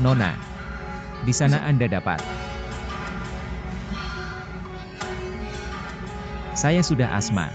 Nona. Di sana Anda dapat. Saya sudah asma.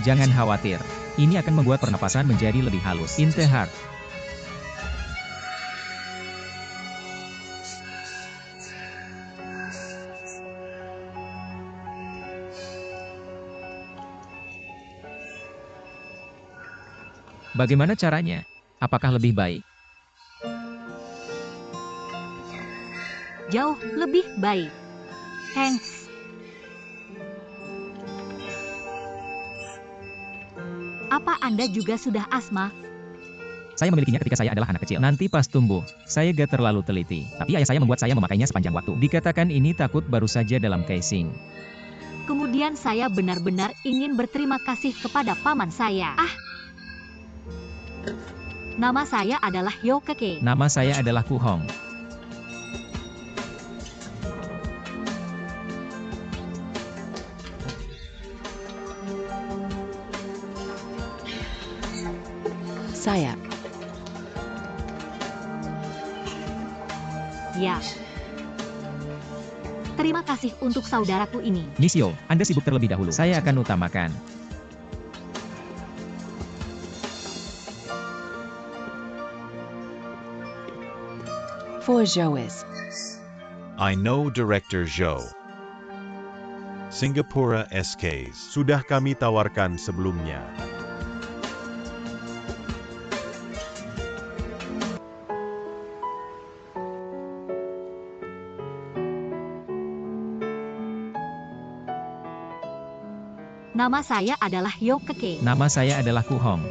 Jangan khawatir. Ini akan membuat pernapasan menjadi lebih halus. Intihar. Bagaimana caranya? Apakah lebih baik? Jauh lebih baik. Thanks. Apa Anda juga sudah asma? Saya memilikinya ketika saya adalah anak kecil. Nanti pas tumbuh, saya gak terlalu teliti. Tapi ayah saya membuat saya memakainya sepanjang waktu. Dikatakan ini takut baru saja dalam casing. Kemudian saya benar-benar ingin berterima kasih kepada paman saya. Nama saya adalah Yokeke. Nama saya adalah Kuhong. Saya. Ya. Terima kasih untuk saudaraku ini. Misio, Anda sibuk terlebih dahulu. Saya akan utamakan. For Joes. I know Director Zhou. Singapura SKs sudah kami tawarkan sebelumnya. Nama saya adalah Yokeke. Nama saya adalah Kuhong.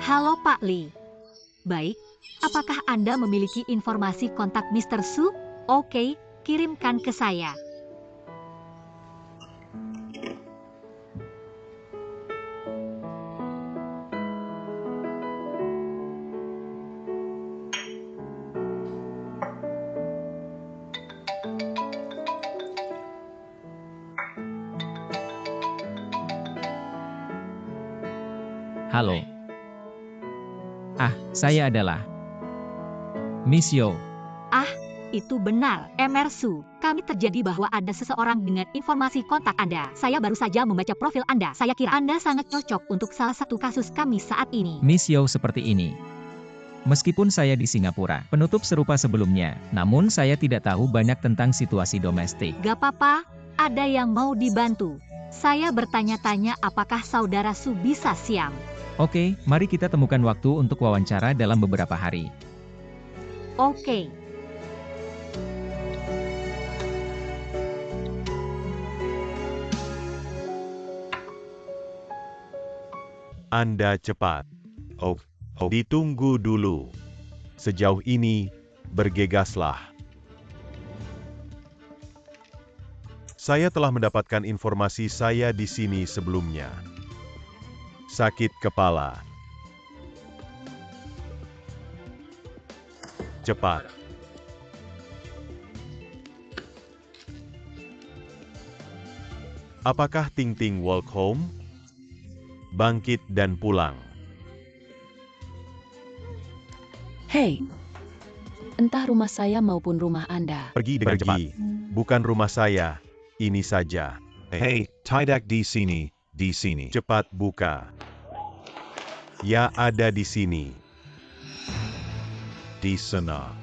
Halo Pak Lee. Baik, apakah Anda memiliki informasi kontak Mr. Su? Oke, kirimkan ke saya. Halo. Saya adalah Misio. Itu benar, Mr. Su. Kami terjadi bahwa ada seseorang dengan informasi kontak Anda. Saya baru saja membaca profil Anda. Saya kira Anda sangat cocok untuk salah satu kasus kami saat ini. Misio seperti ini. Meskipun saya di Singapura, penutup serupa sebelumnya, namun saya tidak tahu banyak tentang situasi domestik. Gak apa-apa, ada yang mau dibantu. Saya bertanya-tanya apakah saudara Su bisa siam. Oke, mari kita temukan waktu untuk wawancara dalam beberapa hari. Oke. Anda cepat. Ditunggu dulu. Sejauh ini, bergegaslah. Saya telah mendapatkan informasi saya di sini sebelumnya. Sakit kepala. Cepat. Apakah Ting Ting walk home? Bangkit dan pulang. Hei, entah rumah saya maupun rumah Anda. Pergi dengan cepat. Bukan rumah saya, ini saja. Hey, tidak di sini, di sini. Cepat buka. Ya ada di sini. Di sana.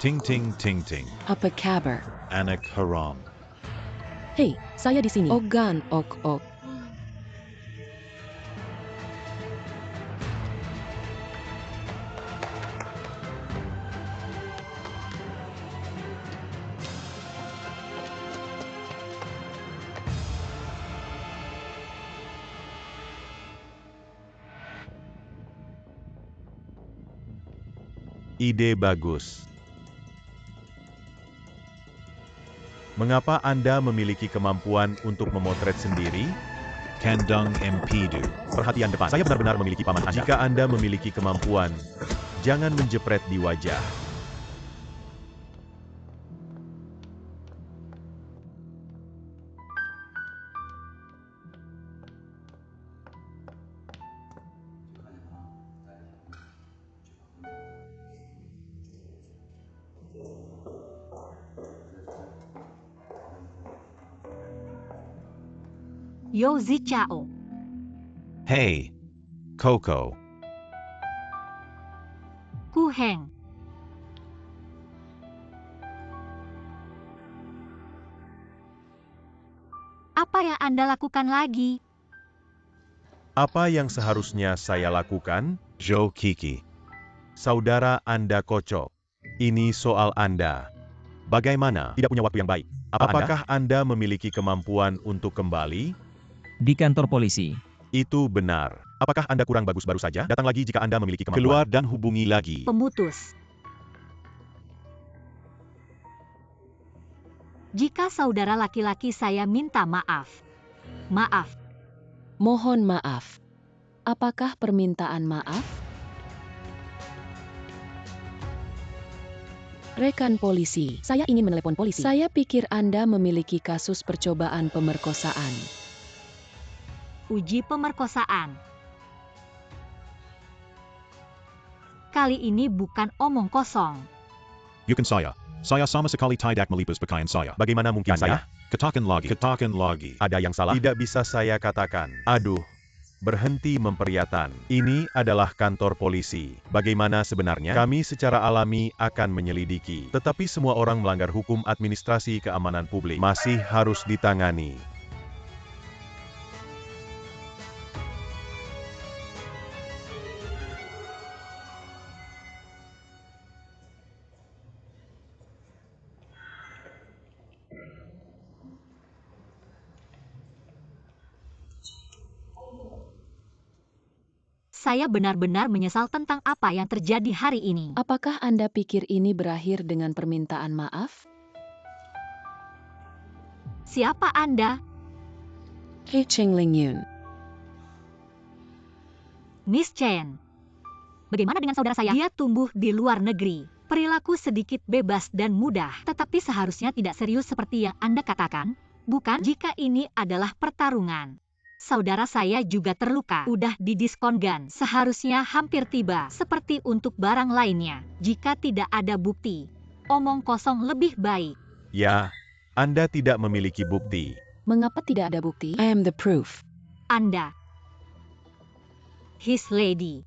Ting ting ting ting. Apa kabar? Anak haram. Hei, saya di sini. Ogan, ok. Ide bagus. Mengapa Anda memiliki kemampuan untuk memotret sendiri? Kandung Empedu. Perhatian depan, saya benar-benar memiliki paman Anda. Jika Anda memiliki kemampuan, jangan menjepret di wajah. Yo Zi Chao. Hey, Coco. Ku Heng. Apa yang Anda lakukan lagi? Apa yang seharusnya saya lakukan? Jo Kiki. Saudara Anda kocok. Ini soal Anda. Bagaimana? Tidak punya waktu yang baik. Apakah Anda memiliki kemampuan untuk kembali? Di kantor polisi. Itu benar. Apakah Anda kurang bagus baru saja? Datang lagi jika Anda memiliki kemampuan. Keluar dan hubungi lagi. Pemutus. Jika saudara laki-laki saya minta maaf. Maaf. Mohon maaf. Apakah permintaan maaf? Rekan polisi, saya ingin menelepon polisi. Saya pikir Anda memiliki kasus percobaan pemerkosaan. Uji pemerkosaan. Kali ini bukan omong kosong. Bukan saya. Saya sama sekali tidak melipas pakaian saya. Bagaimana mungkin saya? Katakan lagi. Katakan lagi. Ada yang salah? Tidak bisa saya katakan. Aduh. Berhenti memperlihatkan. Ini adalah kantor polisi. Bagaimana sebenarnya? Kami secara alami akan menyelidiki. Tetapi semua orang melanggar hukum administrasi keamanan publik masih harus ditangani. Saya benar-benar menyesal tentang apa yang terjadi hari ini. Apakah Anda pikir ini berakhir dengan permintaan maaf? Siapa Anda? He Cheng Ling Yun. Miss Chen. Bagaimana dengan saudara saya? Dia tumbuh di luar negeri. Perilaku sedikit bebas dan mudah, tetapi seharusnya tidak serius seperti yang Anda katakan. Bukan jika ini adalah pertarungan. Saudara saya juga terluka. Udah didiskonkan. Seharusnya hampir tiba. Seperti untuk barang lainnya. Jika tidak ada bukti, omong kosong lebih baik. Ya, Anda tidak memiliki bukti. Mengapa tidak ada bukti? I am the proof. Anda. His lady.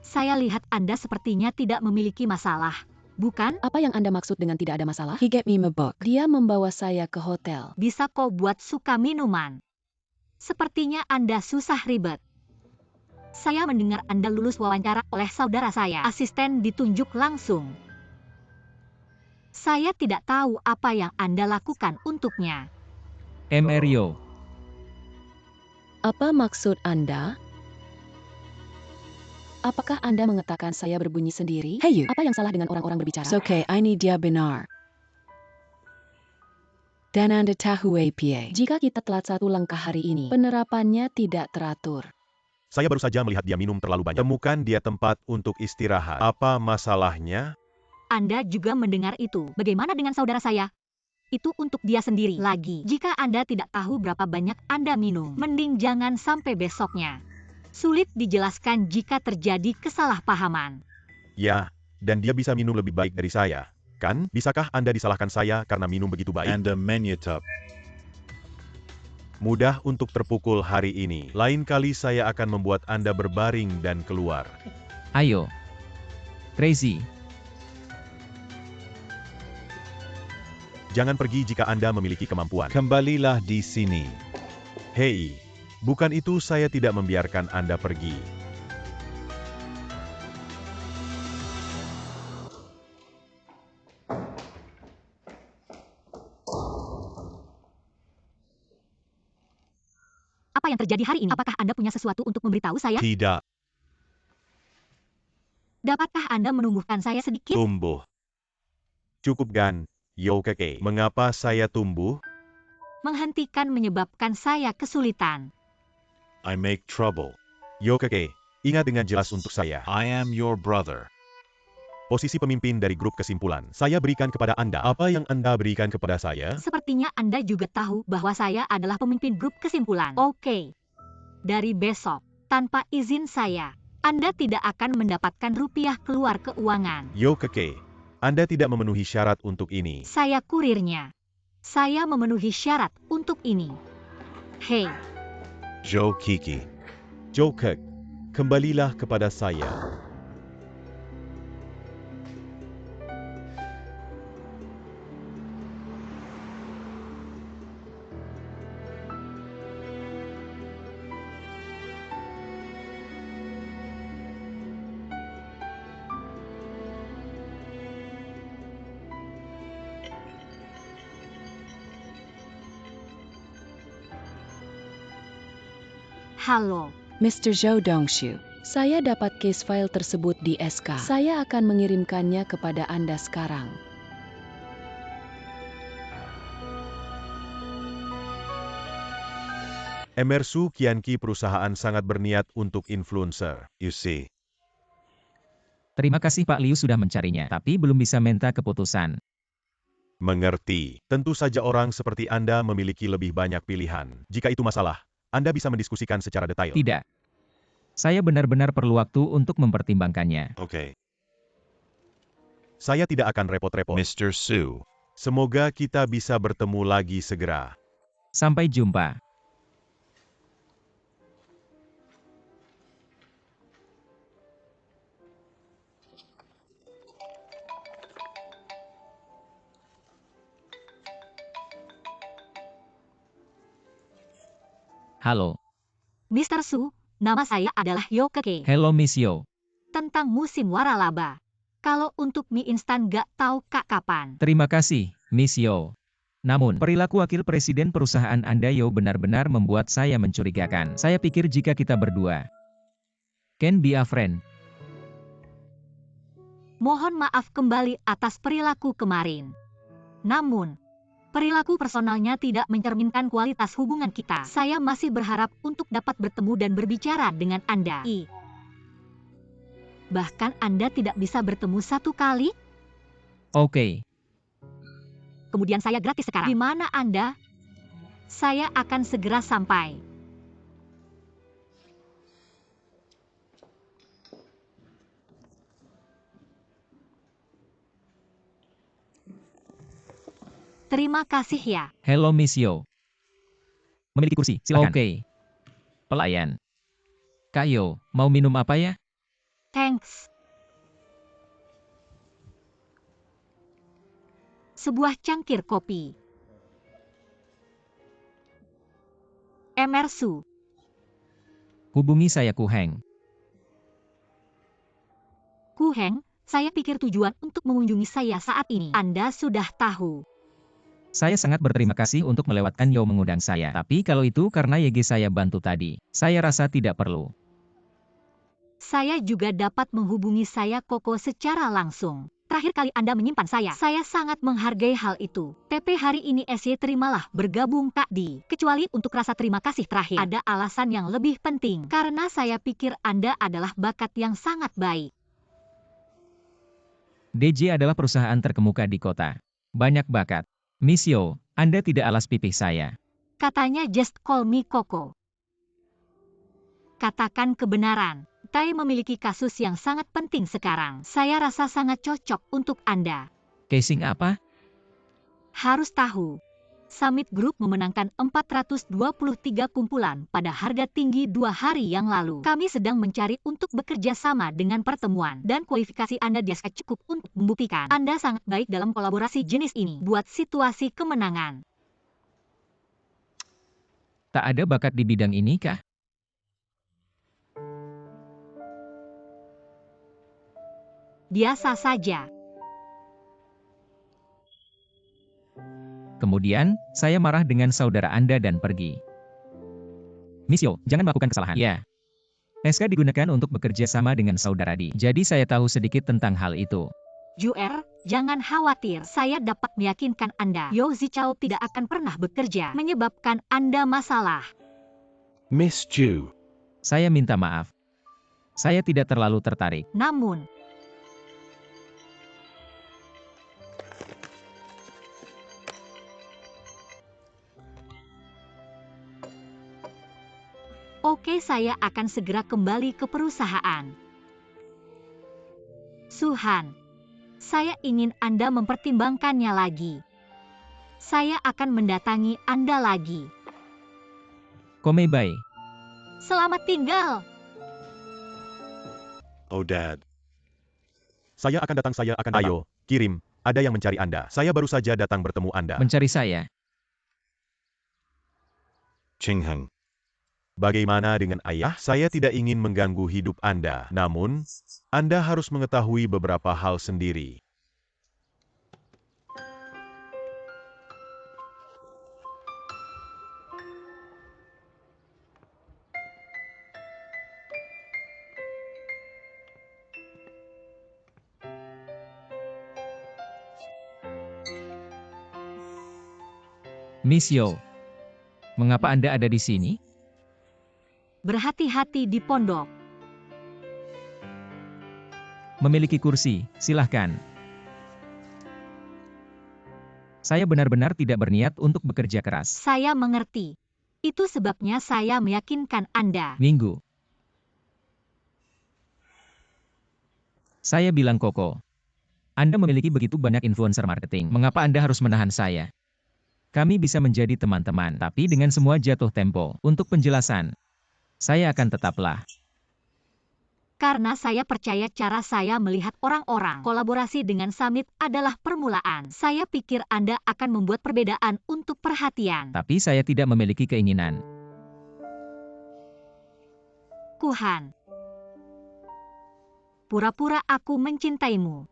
Saya lihat Anda sepertinya tidak memiliki masalah. Bukan? Apa yang Anda maksud dengan tidak ada masalah? He gave me a book. Dia membawa saya ke hotel. Bisa kau buat suka minuman. Sepertinya Anda susah ribet. Saya mendengar Anda lulus wawancara oleh saudara saya. Asisten ditunjuk langsung. Saya tidak tahu apa yang Anda lakukan untuknya. MRyo. Apa maksud Anda? Apakah Anda mengatakan saya berbunyi sendiri? Hey you, apa yang salah dengan orang-orang berbicara? It's okay, ini dia benar. Dan Anda tahu apa? Jika kita telat satu langkah hari ini, penerapannya tidak teratur. Saya baru saja melihat dia minum terlalu banyak. Temukan dia tempat untuk istirahat. Apa masalahnya? Anda juga mendengar itu. Bagaimana dengan saudara saya? Itu untuk dia sendiri. Lagi, jika Anda tidak tahu berapa banyak Anda minum, mending jangan sampai besoknya. Sulit dijelaskan jika terjadi kesalahpahaman. Ya, dan dia bisa minum lebih baik dari saya. Kan? Bisakah Anda disalahkan saya karena minum begitu baik? Anda menyetap. Mudah untuk terpukul hari ini. Lain kali saya akan membuat Anda berbaring dan keluar. Ayo. Crazy. Jangan pergi jika Anda memiliki kemampuan. Kembalilah di sini. Hei, bukan itu saya tidak membiarkan Anda pergi. Apa yang terjadi hari ini? Apakah Anda punya sesuatu untuk memberitahu saya? Tidak. Dapatkah Anda menumbuhkan saya sedikit? Tumbuh. Cukup Gan, Yokeke. Mengapa saya tumbuh? Menghentikan menyebabkan saya kesulitan. I make trouble. Yokeke, ingat dengan jelas untuk saya. I am your brother. Posisi pemimpin dari grup kesimpulan. Saya berikan kepada Anda. Apa yang Anda berikan kepada saya? Sepertinya Anda juga tahu bahwa saya adalah pemimpin grup kesimpulan. Oke. Dari besok, tanpa izin saya, Anda tidak akan mendapatkan rupiah keluar keuangan. Yokeke, Anda tidak memenuhi syarat untuk ini. Saya kurirnya. Saya memenuhi syarat untuk ini. Hei, Joe Kiki. Jokek, kembalilah kepada saya. halo. Mr. Zhou Dongshu, saya dapat case file tersebut di SK. Saya akan mengirimkannya kepada Anda sekarang. Emersu Kianki perusahaan sangat berniat untuk influencer. You see. Terima kasih Pak Liu sudah mencarinya, tapi belum bisa minta keputusan. Mengerti. Tentu saja orang seperti Anda memiliki lebih banyak pilihan. Jika itu masalah, Anda bisa mendiskusikan secara detail. Tidak. Saya benar-benar perlu waktu untuk mempertimbangkannya. Oke. Saya tidak akan repot-repot. Mr. Su. Semoga kita bisa bertemu lagi segera. Sampai jumpa. Halo. Mr. Su, nama saya adalah Yokeke. Hello Miss Yo. Tentang musim waralaba. Kalau untuk mie instan gak tahu kak kapan. Terima kasih, Miss Yo. Namun, perilaku wakil presiden perusahaan Anda Yo benar-benar membuat saya mencurigakan. Saya pikir jika kita berdua can be a friend. Mohon maaf kembali atas perilaku kemarin. Namun, perilaku personalnya tidak mencerminkan kualitas hubungan kita. Saya masih berharap untuk dapat bertemu dan berbicara dengan Anda. Bahkan Anda tidak bisa bertemu satu kali? Oke. Kemudian saya gratis sekarang. Di mana Anda? Saya akan segera sampai. Terima kasih ya. Hello Miss Yo. Memiliki kursi, silakan. Oke. Pelayan. Kak Yo, mau minum apa ya? Thanks. Sebuah cangkir kopi. Emersu. Hubungi saya Ku Heng. Ku Heng, saya pikir tujuan untuk mengunjungi saya saat ini Anda sudah tahu. Saya sangat berterima kasih untuk melewatkan Yo mengundang saya. Tapi kalau itu karena YG saya bantu tadi, saya rasa tidak perlu. Saya juga dapat menghubungi saya Koko secara langsung. Terakhir kali Anda menyimpan saya sangat menghargai hal itu. TP hari ini SY terimalah bergabung Kak Di. Kecuali untuk rasa terima kasih terakhir. Ada alasan yang lebih penting. Karena saya pikir Anda adalah bakat yang sangat baik. DJ adalah perusahaan terkemuka di kota. Banyak bakat. Miss Yo, Anda tidak alas pipih saya. Katanya just call me Koko. Katakan kebenaran. Tai memiliki kasus yang sangat penting sekarang. Saya rasa sangat cocok untuk Anda. Casing apa? Harus tahu. Summit Group memenangkan 423 kumpulan pada harga tinggi 2 hari yang lalu. Kami sedang mencari untuk bekerja sama dengan pertemuan. Dan kualifikasi Anda dirasa cukup untuk membuktikan Anda sangat baik dalam kolaborasi jenis ini. Buat situasi kemenangan. Tak ada bakat di bidang ini kah? Biasa saja. Kemudian, saya marah dengan saudara Anda dan pergi. Miss Yo, jangan melakukan kesalahan. Ya. SK digunakan untuk bekerja sama dengan saudara Di. Jadi saya tahu sedikit tentang hal itu. Juer, jangan khawatir. Saya dapat meyakinkan Anda. Yao Zichao tidak akan pernah bekerja menyebabkan Anda masalah. Miss Ju. Saya minta maaf. Saya tidak terlalu tertarik. Namun, oke, saya akan segera kembali ke perusahaan. Suhan, saya ingin Anda mempertimbangkannya lagi. Saya akan mendatangi Anda lagi. Komebay. Selamat tinggal. Oh Dad. Saya akan datang. Ayo, kirim. Ada yang mencari Anda. Saya baru saja datang bertemu Anda. Mencari saya. Ching Heng. Bagaimana dengan ayah? Saya tidak ingin mengganggu hidup Anda. Namun, Anda harus mengetahui beberapa hal sendiri. Miss Yo. Mengapa Anda ada di sini? Berhati-hati di pondok. Memiliki kursi, silahkan. Saya benar-benar tidak berniat untuk bekerja keras. Saya mengerti. Itu sebabnya saya meyakinkan Anda. Minggu. Saya bilang Koko. Anda memiliki begitu banyak influencer marketing. Mengapa Anda harus menahan saya? Kami bisa menjadi teman-teman, tapi dengan semua jatuh tempo. Untuk penjelasan, saya akan tetaplah. Karena saya percaya cara saya melihat orang-orang. Kolaborasi dengan Summit adalah permulaan. Saya pikir Anda akan membuat perbedaan untuk perhatian. Tapi saya tidak memiliki keinginan. Kuhan. Pura-pura aku mencintaimu.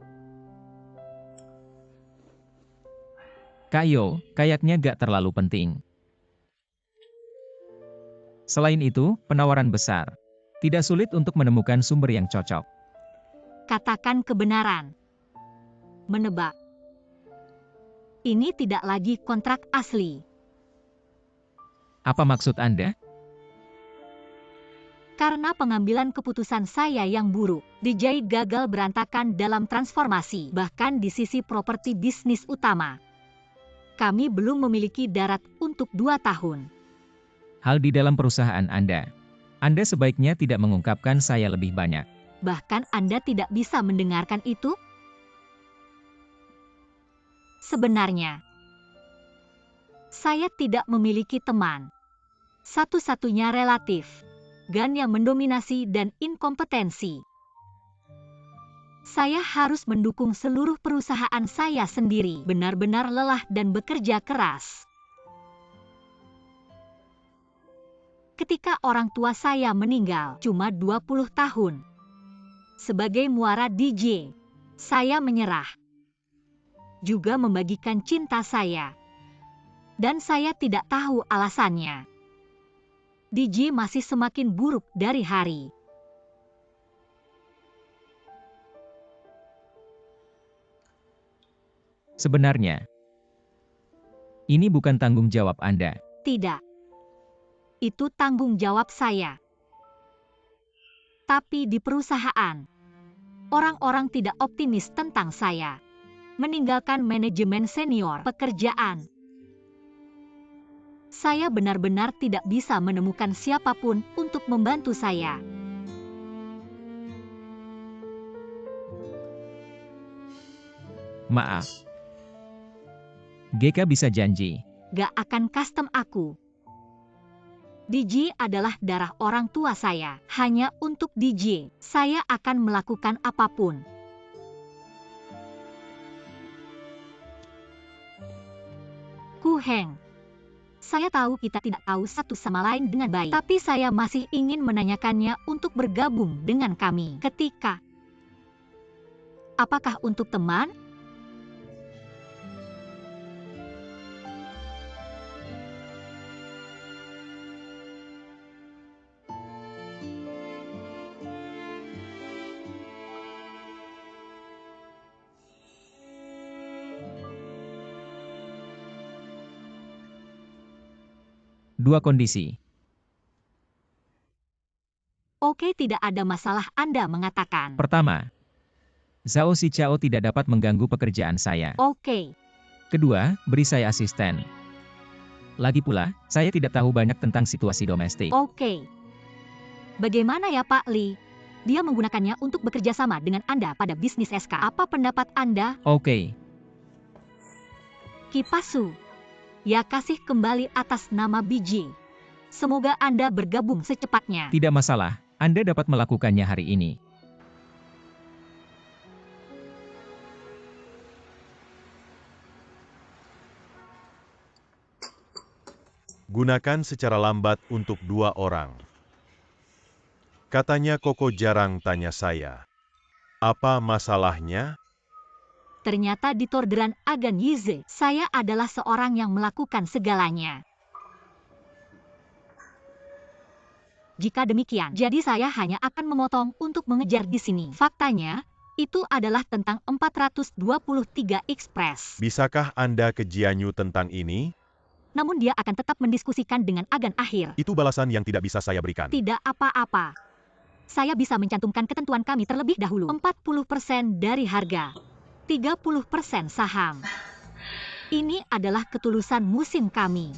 Kayo, kayaknya gak terlalu penting. Selain itu, penawaran besar. Tidak sulit untuk menemukan sumber yang cocok. Katakan kebenaran. Menebak. Ini tidak lagi kontrak asli. Apa maksud Anda? Karena pengambilan keputusan saya yang buruk, DJ gagal berantakan dalam transformasi, bahkan di sisi properti bisnis utama. Kami belum memiliki darat untuk 2 tahun. Hal di dalam perusahaan Anda. Anda sebaiknya tidak mengungkapkan saya lebih banyak. Bahkan Anda tidak bisa mendengarkan itu? Sebenarnya, saya tidak memiliki teman. Satu-satunya relatif, Gan yang mendominasi dan inkompetensi. Saya harus mendukung seluruh perusahaan saya sendiri, benar-benar lelah dan bekerja keras. Ketika orang tua saya meninggal, cuma 20 tahun. Sebagai muara DJ, saya menyerah. Juga membagikan cinta saya. Dan saya tidak tahu alasannya. DJ masih semakin buruk dari hari. Sebenarnya, ini bukan tanggung jawab Anda. Tidak. Itu tanggung jawab saya. Tapi di perusahaan, orang-orang tidak optimis tentang saya. Meninggalkan manajemen senior pekerjaan. Saya benar-benar tidak bisa menemukan siapapun untuk membantu saya. Maaf. GK bisa janji. Gak akan custom aku. DJ adalah darah orang tua saya. Hanya untuk DJ, saya akan melakukan apapun. Ku Heng. Saya tahu kita tidak tahu satu sama lain dengan baik, tapi saya masih ingin menanyakannya untuk bergabung dengan kami. Apakah untuk teman? Dua kondisi. Oke, tidak ada masalah, Anda mengatakan. Pertama, Zhao Xichao tidak dapat mengganggu pekerjaan saya. Oke, Kedua, beri saya asisten. Lagi pula, saya tidak tahu banyak tentang situasi domestik. oke. Bagaimana ya Pak Lee? Dia menggunakannya untuk bekerja sama dengan Anda pada bisnis SK. Apa pendapat Anda? Oke. Kipasu. Ya, kasih kembali atas nama BJ. Semoga Anda bergabung secepatnya. Tidak masalah, Anda dapat melakukannya hari ini. Gunakan secara lambat untuk 2 orang. Katanya Koko jarang tanya saya. Apa masalahnya? Ternyata di Torderan Agan Yize, saya adalah seorang yang melakukan segalanya. Jika demikian, jadi saya hanya akan memotong untuk mengejar di sini. Faktanya, itu adalah tentang 423 Express. Bisakah Anda ke Jianyu tentang ini? Namun dia akan tetap mendiskusikan dengan agen akhir. Itu balasan yang tidak bisa saya berikan. Tidak apa-apa. Saya bisa mencantumkan ketentuan kami terlebih dahulu. 40% dari harga. 30% saham. Ini adalah ketulusan musim kami.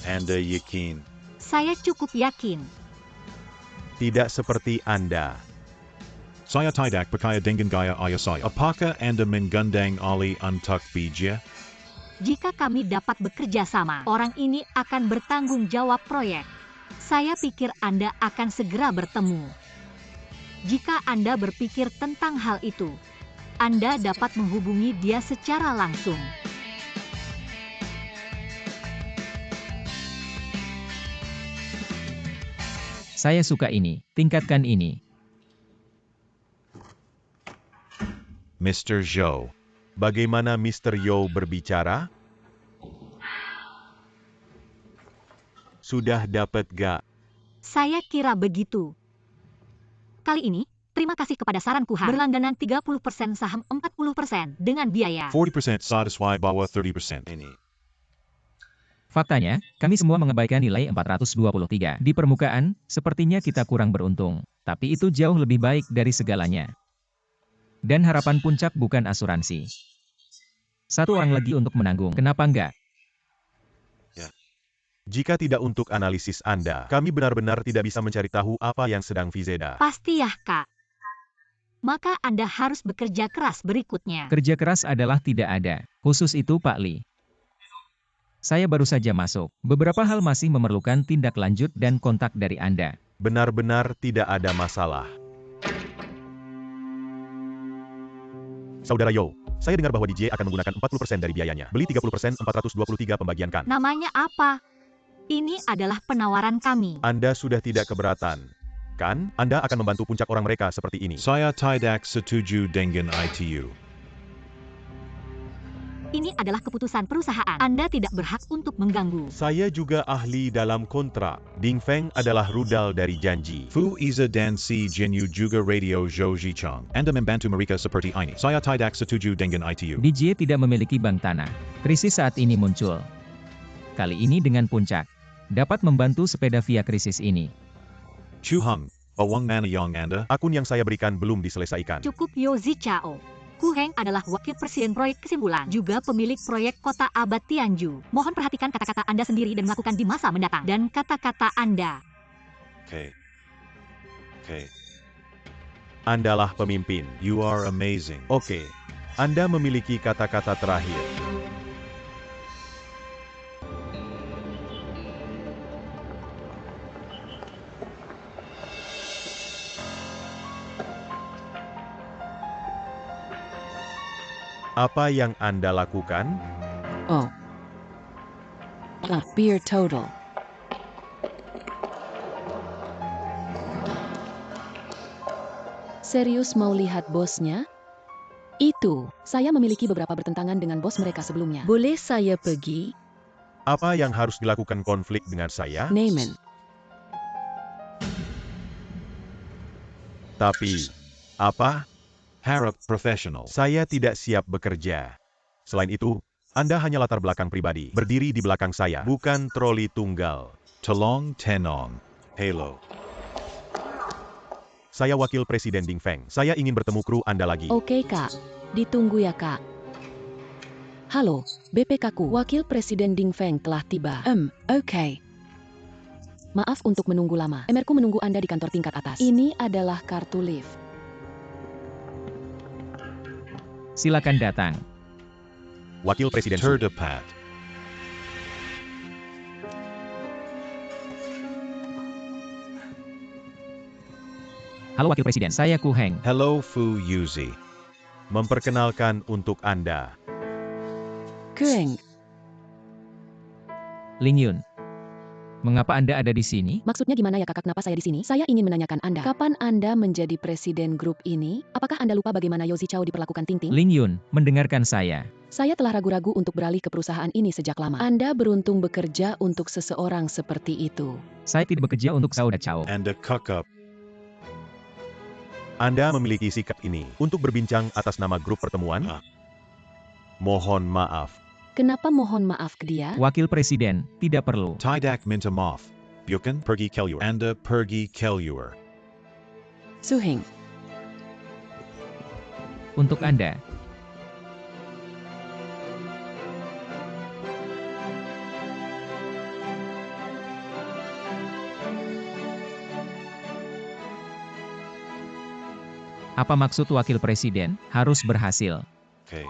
Anda yakin. Saya cukup yakin. Tidak seperti Anda. Saya tidak percaya dengan gaya ayah saya. Apakah Anda menggandeng Ali untuk bija? Jika kami dapat bekerja sama, orang ini akan bertanggung jawab proyek. Saya pikir Anda akan segera bertemu. Jika Anda berpikir tentang hal itu, Anda dapat menghubungi dia secara langsung. Saya suka ini, tingkatkan ini. Mr. Zhou. Bagaimana Mr. Yo berbicara? Sudah dapat gak? Saya kira begitu. Kali ini, terima kasih kepada saran Kuhan. Berlangganan 30% saham 40% dengan biaya. 40% satisfy bawah 30% ini. Faktanya, kami semua mengabaikan nilai 423. Di permukaan, sepertinya kita kurang beruntung. Tapi itu jauh lebih baik dari segalanya. Dan harapan puncak bukan asuransi. Satu orang lagi untuk menanggung, kenapa enggak? Jika tidak untuk analisis Anda, kami benar-benar tidak bisa mencari tahu apa yang sedang Vizeda. Pasti ya, Kak. Maka Anda harus bekerja keras berikutnya. Kerja keras adalah tidak ada. Khusus itu Pak Lee. Saya baru saja masuk. Beberapa hal masih memerlukan tindak lanjut dan kontak dari Anda. Benar-benar tidak ada masalah. Saudara Yo, saya dengar bahwa DJ akan menggunakan 40% dari biayanya. Beli 30%, 423 pembagian kan. Namanya apa? Ini adalah penawaran kami. Anda sudah tidak keberatan, kan? Anda akan membantu puncak orang mereka seperti ini. Saya tidak setuju dengan ITU. Ini adalah keputusan perusahaan. Anda tidak berhak untuk mengganggu. Saya juga ahli dalam kontrak. Ding Feng adalah rudal dari janji. Fu Iza dan Si Jinyu juga radio Zhou Zichang. Anda membantu mereka seperti ini. Saya tidak setuju dengan ITU. DJ tidak memiliki bank tanah. Krisis saat ini muncul. Kali ini dengan puncak. Dapat membantu sepeda via krisis ini. Chu Hung, uang mana yang Anda? Akun yang saya berikan belum diselesaikan. Cukup Yo Zichao. Ku Heng adalah wakil presiden proyek kesimpulan, juga pemilik proyek kota abad Tianju. Mohon perhatikan kata-kata Anda sendiri dan melakukan di masa mendatang. Dan kata-kata Anda. Okay. Andalah pemimpin. You are amazing. Oke, Anda memiliki kata-kata terakhir. Apa yang Anda lakukan? Oh. Beer total. Serius mau lihat bosnya? Itu, saya memiliki beberapa bertentangan dengan bos mereka sebelumnya. Boleh saya pergi? Apa yang harus dilakukan konflik dengan saya? Neiman. Tapi, apa? Harap professional. Saya tidak siap bekerja. Selain itu, Anda hanya latar belakang pribadi, berdiri di belakang saya, bukan troli tunggal. Talong Tenong. Halo. Saya Wakil Presiden Ding Feng. Saya ingin bertemu kru Anda lagi. Oke kak, ditunggu ya kak. Halo, BPK ku, Wakil Presiden Ding Feng telah tiba. Oke. Maaf untuk menunggu lama. MR-ku menunggu Anda di kantor tingkat atas. Ini adalah kartu lift. Silakan datang. Wakil Presiden Su. Terdapat. Halo Wakil Presiden, saya Ku Heng. Hello Fu Yuzi. Memperkenalkan untuk Anda. Keng, Ling Yun. Mengapa Anda ada di sini? maksudnya gimana ya kakak, kenapa saya di sini? Saya ingin menanyakan Anda, kapan Anda menjadi presiden grup ini? Apakah Anda lupa bagaimana Yozi Chow diperlakukan Ting Ting? Ling Yun, mendengarkan saya. Saya telah ragu-ragu untuk beralih ke perusahaan ini sejak lama. Anda beruntung bekerja untuk seseorang seperti itu. Saya tidak bekerja untuk Saudara Chow. And a cuck-up. Anda memiliki sikap ini untuk berbincang atas nama grup pertemuan? Mohon maaf. Kenapa mohon maaf ke dia? Wakil Presiden, tidak perlu. Tidak minta maaf. Bukan pergi keluar. Anda pergi keluar. Suhing, Untuk Anda. Apa maksud Wakil Presiden? Harus berhasil. Okay.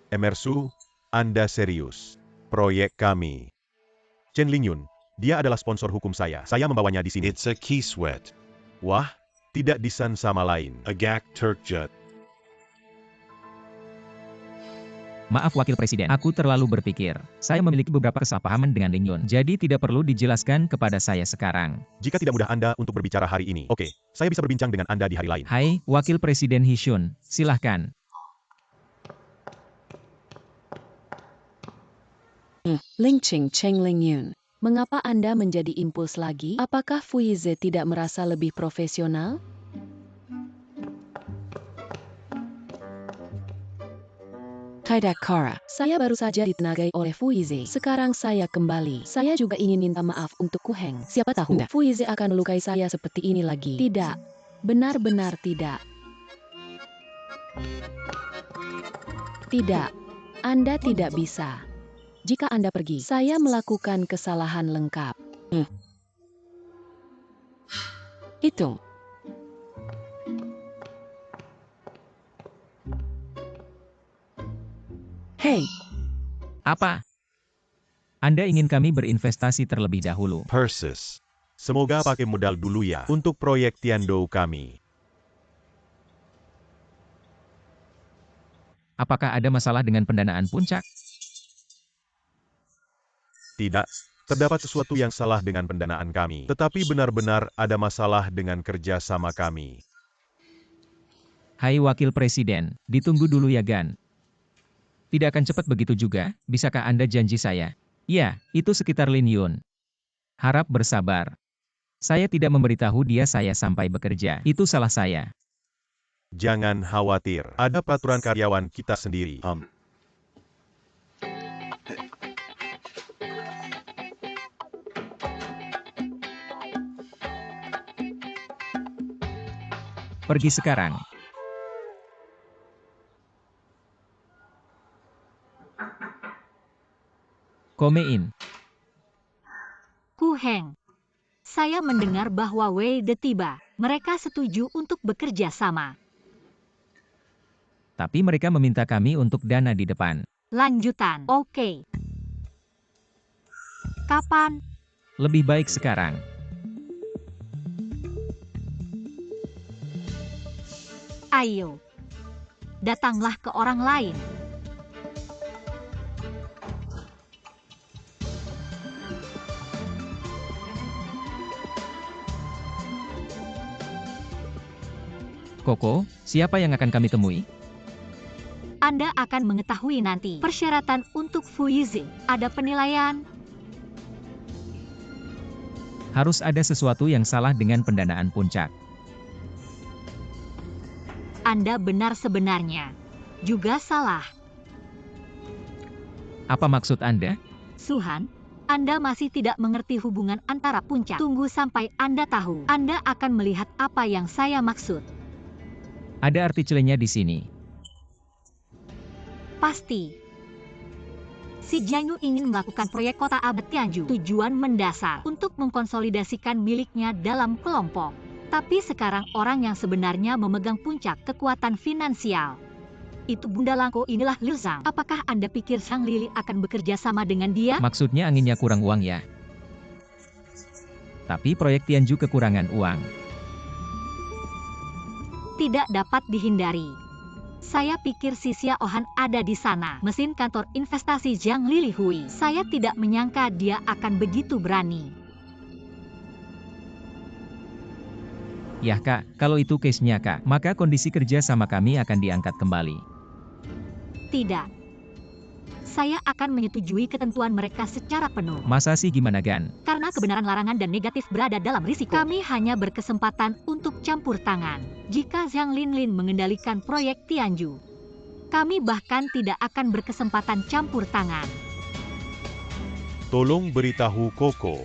Emersu, Anda serius. Proyek kami. Chen Lingyun, dia adalah sponsor hukum saya. Saya membawanya di sini. It's a key sweat. Wah, tidak disan sama lain. Agak Turkjut. Maaf Wakil Presiden, aku terlalu berpikir. Saya memiliki beberapa kesalahpahaman dengan Ling Yun, jadi tidak perlu dijelaskan kepada saya sekarang. Jika tidak mudah Anda untuk berbicara hari ini, oke, saya bisa berbincang dengan Anda di hari lain. Hai, Wakil Presiden Hishun, silahkan. Ling Ching Cheng Ling Yun. Mengapa Anda menjadi impuls lagi? Apakah Fuize tidak merasa lebih profesional? Tidak Kara, saya baru saja ditenagai oleh Fuize. Sekarang saya kembali. Saya juga ingin minta maaf untuk Ku Heng. Siapa tahu Fuize akan melukai saya seperti ini lagi. Tidak. Benar-benar tidak. Tidak. Anda tidak bisa. Jika Anda pergi, saya melakukan kesalahan lengkap. Hitung. Hei, Apa? Anda ingin kami berinvestasi terlebih dahulu. Persis. Semoga pakai modal dulu ya untuk proyek Tiandou kami. Apakah ada masalah dengan pendanaan puncak? Tidak, terdapat sesuatu yang salah dengan pendanaan kami. Tetapi benar-benar ada masalah dengan kerja sama kami. Hai Wakil Presiden, ditunggu dulu ya Gan. Tidak akan cepat begitu juga, bisakah Anda janji saya? Ya, itu sekitar Lin Yun. Harap bersabar. Saya tidak memberitahu dia saya sampai bekerja. Itu salah saya. Jangan khawatir, ada peraturan karyawan kita sendiri. Pergi sekarang. Komein. Ku Heng. Saya mendengar bahwa Wei De tiba. Mereka setuju untuk bekerja sama. Tapi mereka meminta kami untuk dana di depan. Lanjutan. Oke. Kapan? Lebih baik sekarang. Ayo. Datanglah ke orang lain. Koko, siapa yang akan kami temui? Anda akan mengetahui nanti. Persyaratan untuk Fuize. Ada penilaian. Harus ada sesuatu yang salah dengan pendanaan puncak. Anda benar sebenarnya. Juga salah. Apa maksud Anda? Suhan, Anda masih tidak mengerti hubungan antara puncak. Tunggu sampai Anda tahu. Anda akan melihat apa yang saya maksud. Ada arti celenya di sini. Pasti. Si Jianyu ingin melakukan proyek kota abad Tianju. Tujuan mendasar untuk mengkonsolidasikan miliknya dalam kelompok. Tapi sekarang orang yang sebenarnya memegang puncak kekuatan finansial. Itu Bunda Langko, inilah Liu Zhang. Apakah Anda pikir Sang Lili akan bekerja sama dengan dia? Maksudnya anginnya kurang uang ya? Tapi proyek Tianju kekurangan uang. Tidak dapat dihindari. Saya pikir si Xia Ohan ada di sana. Mesin kantor investasi Zhang Lili Hui. Saya tidak menyangka dia akan begitu berani. Ya Kak, kalau itu case-nya Kak, maka kondisi kerja sama kami akan diangkat kembali. Tidak. Saya akan menyetujui ketentuan mereka secara penuh. Masa sih gimana Gan? Karena kebenaran larangan dan negatif berada dalam risiko. Kami hanya berkesempatan untuk campur tangan. Jika Zhang Linlin mengendalikan proyek Tianju, kami bahkan tidak akan berkesempatan campur tangan. Tolong beritahu Koko.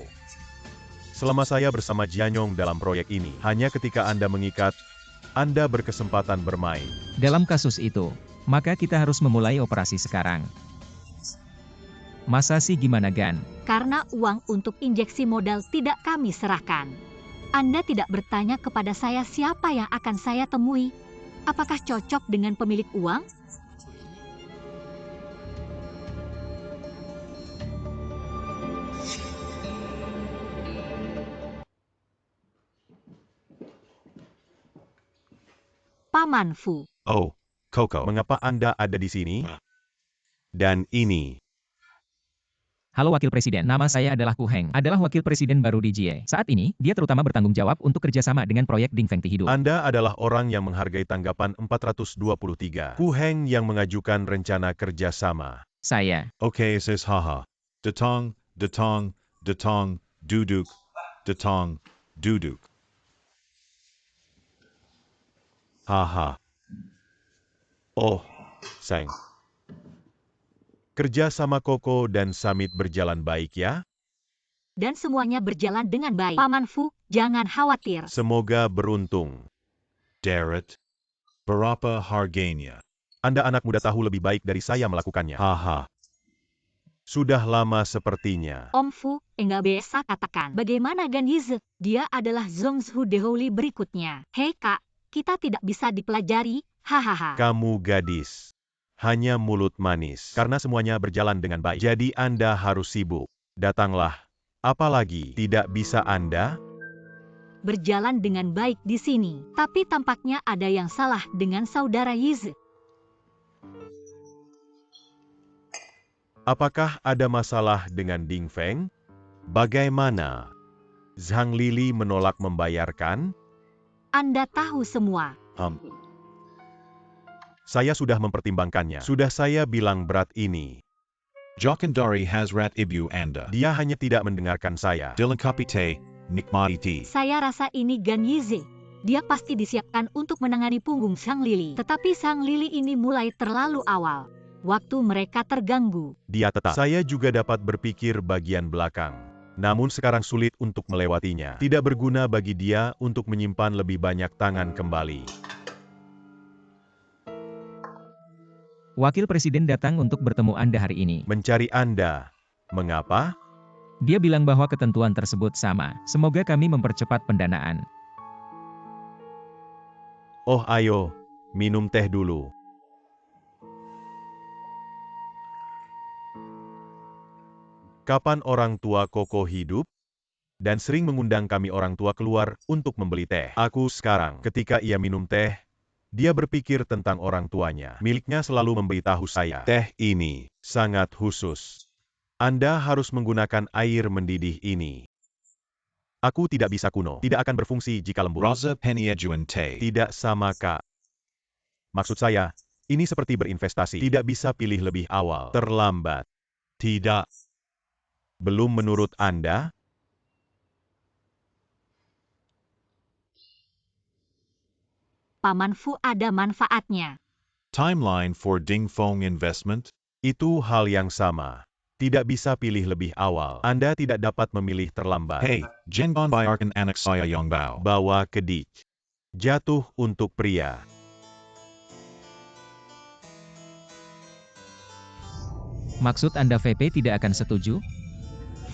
Selama saya bersama Jianyong dalam proyek ini, hanya ketika Anda mengikat, Anda berkesempatan bermain. Dalam kasus itu, maka kita harus memulai operasi sekarang. Masa sih gimana Gan? Karena uang untuk injeksi modal tidak kami serahkan. Anda tidak bertanya kepada saya siapa yang akan saya temui. Apakah cocok dengan pemilik uang? Paman Fu. Oh, Koko, mengapa Anda ada di sini? Dan ini. Halo Wakil Presiden, nama saya adalah Ku Heng, adalah Wakil Presiden baru di Jie. Saat ini, dia terutama bertanggung jawab untuk kerjasama dengan proyek Ding Feng Ti Hidup. Anda adalah orang yang menghargai tanggapan 423. Ku Heng yang mengajukan rencana kerjasama. Saya. Okay, says haha. Detong, duduk, detong, duduk. Haha. Oh, Sang. Kerja sama Koko dan Samit berjalan baik ya? Dan semuanya berjalan dengan baik. Paman Fu, jangan khawatir. Semoga beruntung. Darat. Berapa harganya? Anda anak muda tahu lebih baik dari saya melakukannya. Haha. Sudah lama sepertinya. Om Fu, enggak bisa katakan. Bagaimana Gan Yize? Dia adalah Zhongzhu Deholi berikutnya. Hei kak, kita tidak bisa dipelajari. Hahaha. Kamu gadis. Hanya mulut manis. Karena semuanya berjalan dengan baik. Jadi Anda harus sibuk. Datanglah. Apalagi tidak bisa Anda? Berjalan dengan baik di sini. Tapi tampaknya ada yang salah dengan saudara Yize. Apakah ada masalah dengan Ding Feng? Bagaimana? Zhang Lili menolak membayarkan? Anda tahu semua. Saya sudah mempertimbangkannya. Sudah saya bilang berat ini. Jokandari has rat ibu anda. Dia hanya tidak mendengarkan saya. Dilengkapi te, nikmati. Saya rasa ini Gan Yize. Dia pasti disiapkan untuk menangani punggung Sang Lili. Tetapi Sang Lili ini mulai terlalu awal. Waktu mereka terganggu. Dia tetap. Saya juga dapat berpikir bagian belakang. Namun sekarang sulit untuk melewatinya. Tidak berguna bagi dia untuk menyimpan lebih banyak tangan kembali. Wakil Presiden datang untuk bertemu Anda hari ini. Mencari Anda. Mengapa? Dia bilang bahwa ketentuan tersebut sama. Semoga kami mempercepat pendanaan. Oh ayo, minum teh dulu. Kapan orang tua Koko hidup? Dan sering mengundang kami orang tua keluar untuk membeli teh. Aku sekarang, ketika ia minum teh, dia berpikir tentang orang tuanya. Miliknya selalu memberitahu saya, teh ini sangat khusus. Anda harus menggunakan air mendidih ini. Aku tidak bisa kuno, tidak akan berfungsi jika lembut. Raza Peniejuan te. Tidak sama Kak. Maksud saya, ini seperti berinvestasi. Tidak bisa pilih lebih awal. Terlambat. Tidak. Belum menurut Anda? Paman Fu ada manfaatnya. Timeline for Ding Feng investment. Itu hal yang sama. Tidak bisa pilih lebih awal. Anda tidak dapat memilih terlambat. Hey, Jengon biarkan anak saya yang bau. Bawa ke dik. Jatuh untuk pria. Maksud Anda VP tidak akan setuju?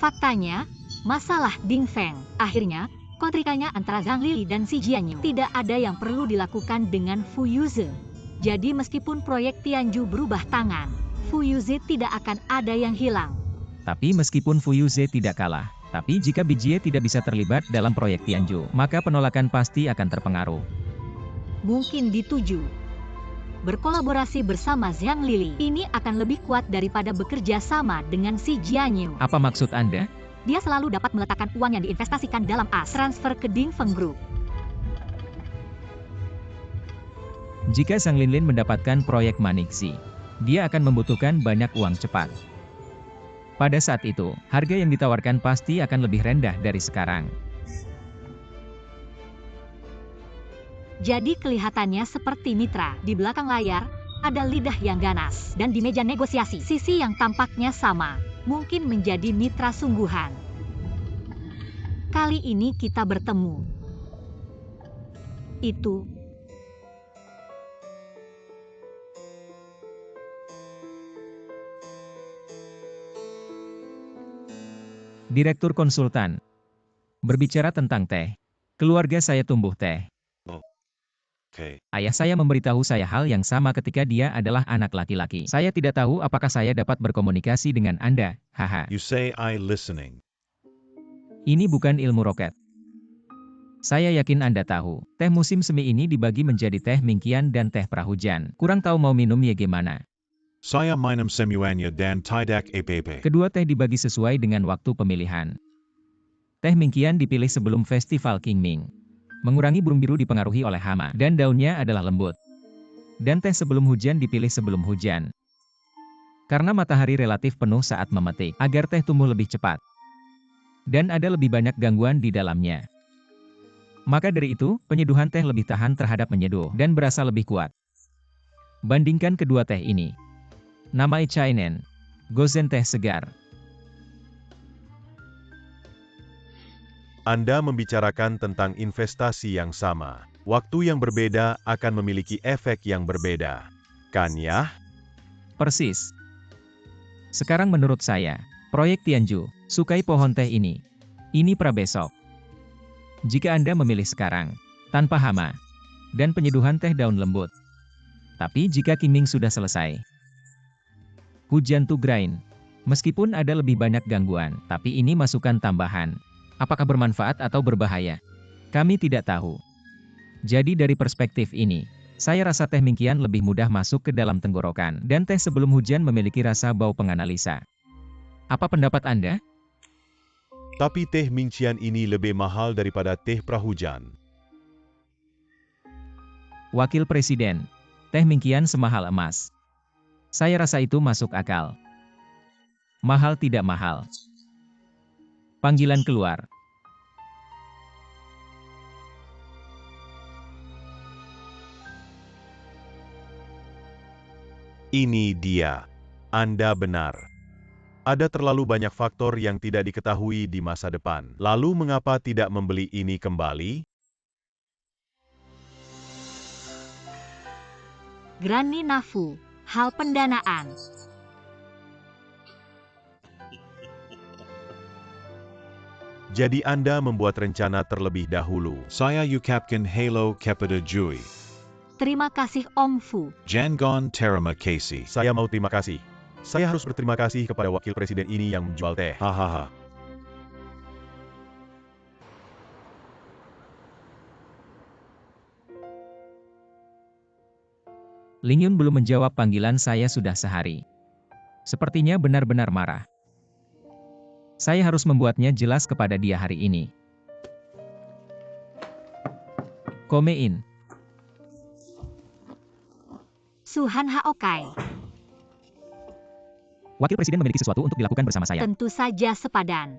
Faktanya, masalah Ding Feng. Akhirnya, kontrikannya antara Zhang Lili dan Xi Jianyu. Tidak ada yang perlu dilakukan dengan Fu Yuze. Jadi meskipun proyek Tianju berubah tangan, Fu Yuze tidak akan ada yang hilang. Tapi meskipun Fu Yuze tidak kalah, tapi jika Bijie tidak bisa terlibat dalam proyek Tianju, maka penolakan pasti akan terpengaruh. Mungkin dituju. Berkolaborasi bersama Zhang Lili, ini akan lebih kuat daripada bekerja sama dengan Xi Jianyu. Apa maksud Anda? Dia selalu dapat meletakkan uang yang diinvestasikan dalam AS transfer ke Ding Feng Group. Jika Zhang Linlin mendapatkan proyek Manixi, dia akan membutuhkan banyak uang cepat. Pada saat itu, harga yang ditawarkan pasti akan lebih rendah dari sekarang. Jadi kelihatannya seperti mitra. Di belakang layar, ada lidah yang ganas. Dan di meja negosiasi, sisi yang tampaknya sama, mungkin menjadi mitra sungguhan. Kali ini kita bertemu. Itu Direktur konsultan. Berbicara tentang teh. Keluarga saya tumbuh teh. Okay. Ayah saya memberitahu saya hal yang sama ketika dia adalah anak laki-laki. Saya tidak tahu apakah saya dapat berkomunikasi dengan Anda, haha. You say I listening. Ini bukan ilmu roket. Saya yakin Anda tahu, teh musim semi ini dibagi menjadi teh mingkian dan teh prahujan. Kurang tahu mau minum ya gimana. Saya minum semuanya dan tidak apa-apa. Kedua teh dibagi sesuai dengan waktu pemilihan. Teh mingkian dipilih sebelum festival Qingming. Mengurangi burung biru dipengaruhi oleh hama, dan daunnya adalah lembut. Dan teh sebelum hujan dipilih sebelum hujan. Karena matahari relatif penuh saat memetik, agar teh tumbuh lebih cepat. Dan ada lebih banyak gangguan di dalamnya. Maka dari itu, penyeduhan teh lebih tahan terhadap menyeduh, dan berasa lebih kuat. Bandingkan kedua teh ini. Namai Chainen. Gozen teh segar. Anda membicarakan tentang investasi yang sama. Waktu yang berbeda akan memiliki efek yang berbeda. Kan ya? Persis. Sekarang menurut saya, proyek Tianju, sukai pohon teh ini. Ini prabesok. Jika Anda memilih sekarang, tanpa hama, dan penyeduhan teh daun lembut. Tapi jika Qingming sudah selesai, hujan to grind. Meskipun ada lebih banyak gangguan, tapi ini masukan tambahan. Apakah bermanfaat atau berbahaya? Kami tidak tahu. Jadi dari perspektif ini, saya rasa teh mingkian lebih mudah masuk ke dalam tenggorokan, dan teh sebelum hujan memiliki rasa bau penganalisa. Apa pendapat Anda? Tapi teh mincian ini lebih mahal daripada teh prahujan. Wakil Presiden, teh mingkian semahal emas. Saya rasa itu masuk akal. Mahal tidak mahal. Panggilan keluar. Ini dia. Anda benar. Ada terlalu banyak faktor yang tidak diketahui di masa depan. Lalu mengapa tidak membeli ini kembali? Granny Nafu, hal pendanaan. Jadi Anda membuat rencana terlebih dahulu. Saya ucapkan halo kepada Jui. Terima kasih Om Fu. Jangan terima kasih. Saya mau terima kasih. Saya harus berterima kasih kepada wakil presiden ini yang menjual teh. Hahaha. Ling Yun belum menjawab panggilan saya sudah sehari. Sepertinya benar-benar marah. Saya harus membuatnya jelas kepada dia hari ini. Komein. Suhan Haokai. Wakil Presiden memiliki sesuatu untuk dilakukan bersama saya. Tentu saja sepadan.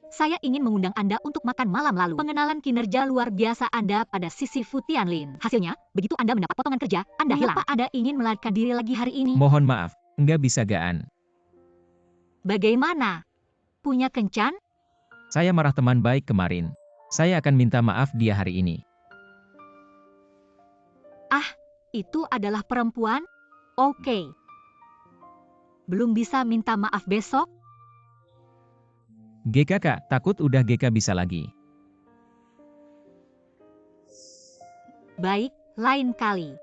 Saya ingin mengundang Anda untuk makan malam lalu. Pengenalan kinerja luar biasa Anda pada sisi Fu Tianlin. Hasilnya, begitu Anda mendapat potongan kerja, Anda hilang. Mengapa Anda ingin melarikan diri lagi hari ini? Mohon maaf, Enggak bisa gaan. Bagaimana? Punya kencan? Saya marah teman baik kemarin. Saya akan minta maaf dia hari ini. Itu adalah perempuan? Oke. Belum bisa minta maaf besok? GK Kak, takut udah GK bisa lagi. Baik, lain kali.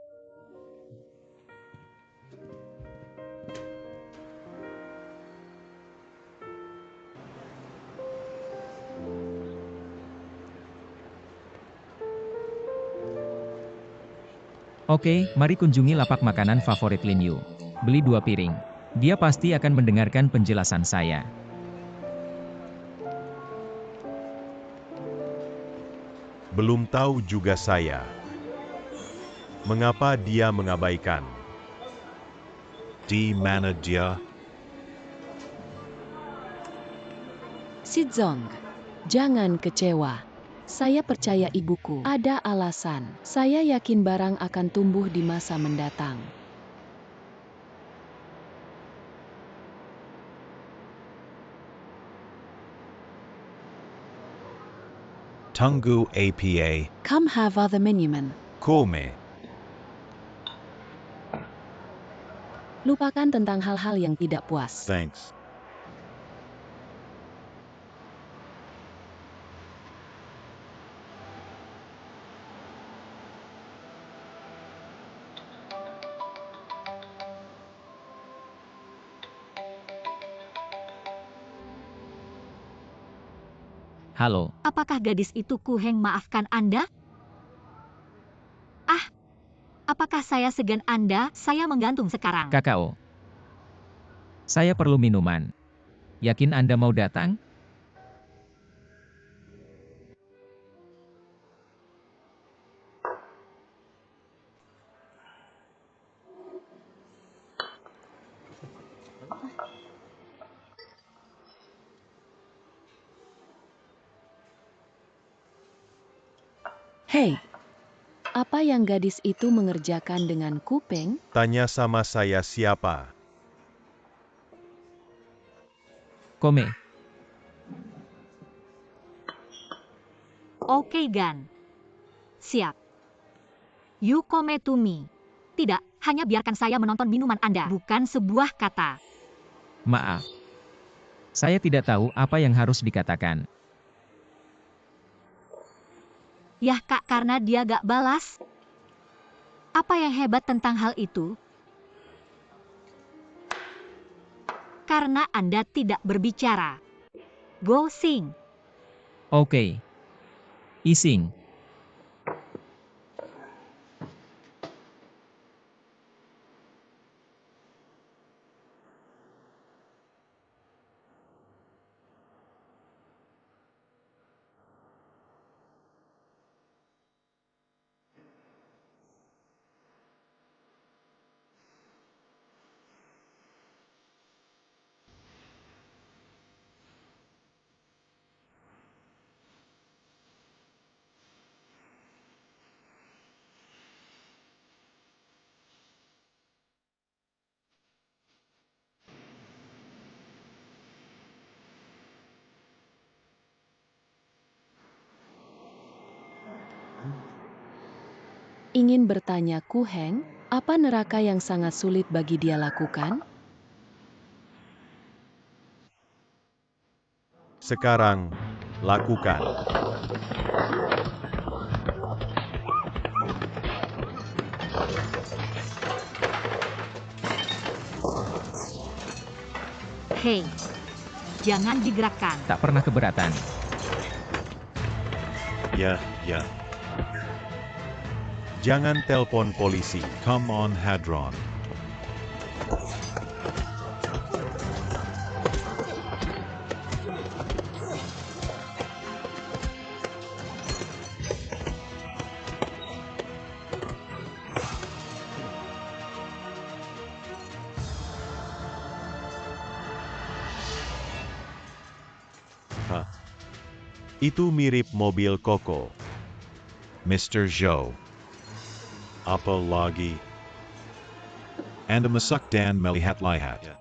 Oke, mari kunjungi lapak makanan favorit Lin Yu. Beli 2 piring. Dia pasti akan mendengarkan penjelasan saya. Belum tahu juga saya. Mengapa dia mengabaikan? Di mana dia? Sizong, jangan kecewa. Saya percaya ibuku, ada alasan. Saya yakin barang akan tumbuh di masa mendatang. Tunggu apa? Come have other minuman. Come. Lupakan tentang hal-hal yang tidak puas. Thanks. Halo, Apakah gadis itu Ku Heng maafkan Anda? Apakah saya segan Anda? Saya menggantung sekarang. Kakao. Saya perlu minuman. Yakin Anda mau datang? Hei, apa yang gadis itu mengerjakan dengan kuping? Tanya sama saya siapa? Kome. Oke, Gan. Siap. You come to me. Tidak, hanya biarkan saya menonton minuman Anda. Bukan sebuah kata. Maaf. Saya tidak tahu apa yang harus dikatakan. Yah Kak, karena dia gak balas. Apa yang hebat tentang hal itu? Karena Anda tidak berbicara. Go sing. Oke. Ising. Ingin bertanya Ku Heng, apa neraka yang sangat sulit bagi dia lakukan? Sekarang, lakukan. Hei, jangan digerakkan. Tak pernah keberatan. Ya. Jangan telpon polisi. Come on, Hadron. Itu mirip mobil Koko. Mr. Zhou. Apa lagi? Anda masuk dan melihat-lihat.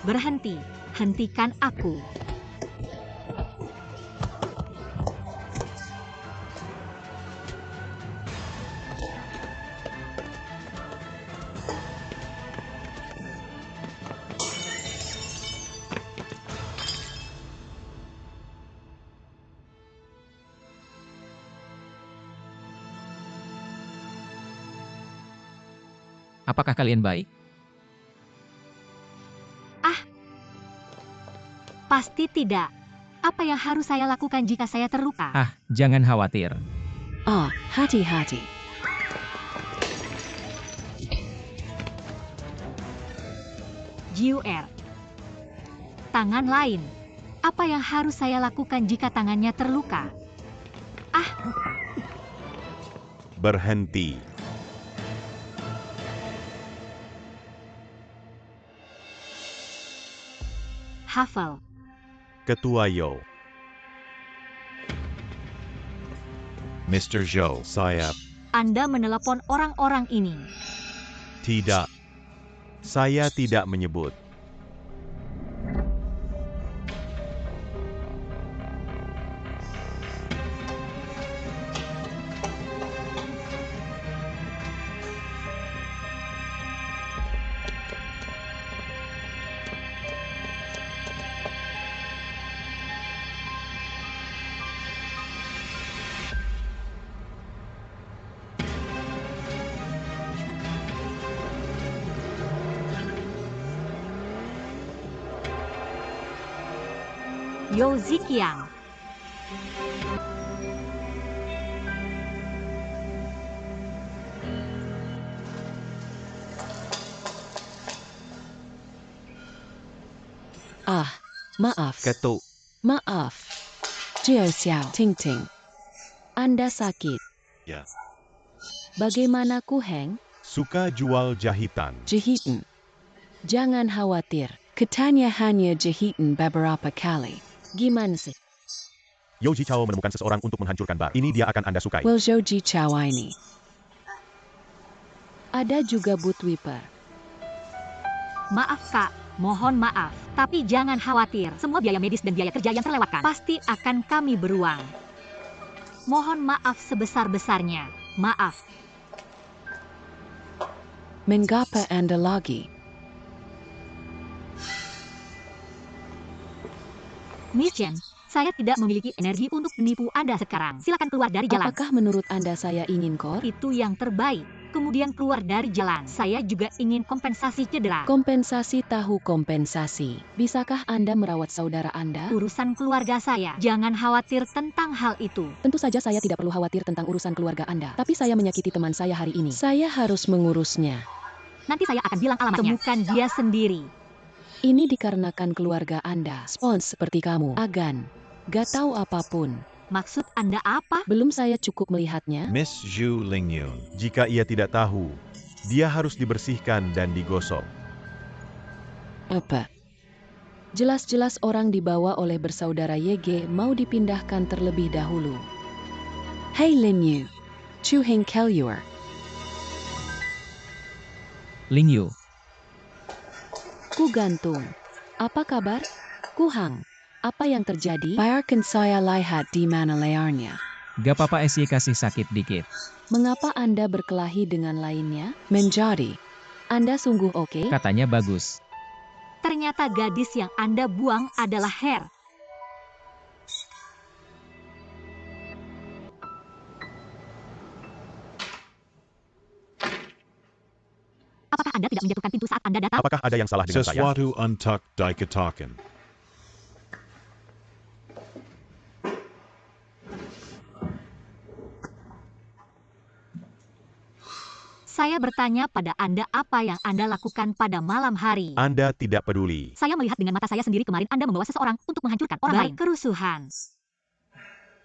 Berhenti, hentikan aku. Apakah kalian baik? Pasti tidak. Apa yang harus saya lakukan jika saya terluka? Ah, jangan khawatir. Ah, hati-hati. GUR. Tangan lain. Apa yang harus saya lakukan jika tangannya terluka? Berhenti. Hafal. Ketua Yo. Mr. Zhou. Saya Anda menelepon orang-orang ini. tidak. Saya tidak menyebut. Yo Ziqiang. Ah, maaf. Ketuk. Maaf. Jiao Xiao Ting Ting. Anda sakit. Ya. Bagaimana Ku Heng? Suka jual jahitan. Jahitan. Jangan khawatir. Katanya hanya jahitan beberapa kali. Gimana sih? Yo Ji Chao menemukan seseorang untuk menghancurkan bar. Ini dia akan Anda sukai. Will Zhouji Chao ini. Ada juga Bootwhipper. Maaf Kak, mohon maaf. Tapi jangan khawatir, semua biaya medis dan biaya kerja yang terlewatkan pasti akan kami beruang. Mohon maaf sebesar-besarnya. Maaf. Mengapa Anda lagi? Miss Chen, saya tidak memiliki energi untuk menipu Anda sekarang. Silakan keluar dari jalan. Apakah menurut Anda saya ingin kor? Itu yang terbaik. Kemudian keluar dari jalan. Saya juga ingin kompensasi cedera. Kompensasi tahu kompensasi. Bisakah Anda merawat saudara Anda? Urusan keluarga saya. Jangan khawatir tentang hal itu. Tentu saja saya tidak perlu khawatir tentang urusan keluarga Anda. Tapi saya menyakiti teman saya hari ini. Saya harus mengurusnya. Nanti saya akan bilang alamatnya. Temukan dia sendiri. Ini dikarenakan keluarga Anda. Spons seperti kamu. Agan. Gak tahu apapun. Maksud Anda apa? Belum saya cukup melihatnya. Miss Zhu Lingyun. Jika ia tidak tahu, dia harus dibersihkan dan digosok. Apa? Jelas-jelas orang dibawa oleh bersaudara YG mau dipindahkan terlebih dahulu. Hey Lin Yu. Chu Hing Kelure. Ling Yu. Ku gantung. Apa kabar? Ku Hang. Apa yang terjadi? Biarkan saya lihat di mana learnya. Gak apa-apa Esy kasih sakit dikit. Mengapa Anda berkelahi dengan lainnya? Menjadi. Anda sungguh oke? Katanya bagus. Ternyata gadis yang Anda buang adalah Her. Apakah Anda tidak menjatuhkan pintu saat Anda datang? Apakah ada yang salah dengan saya? Sesuatu untuk dikatakan. Saya bertanya pada Anda apa yang Anda lakukan pada malam hari. Anda tidak peduli. Saya melihat dengan mata saya sendiri kemarin Anda membawa seseorang untuk menghancurkan orang lain. Kerusuhan.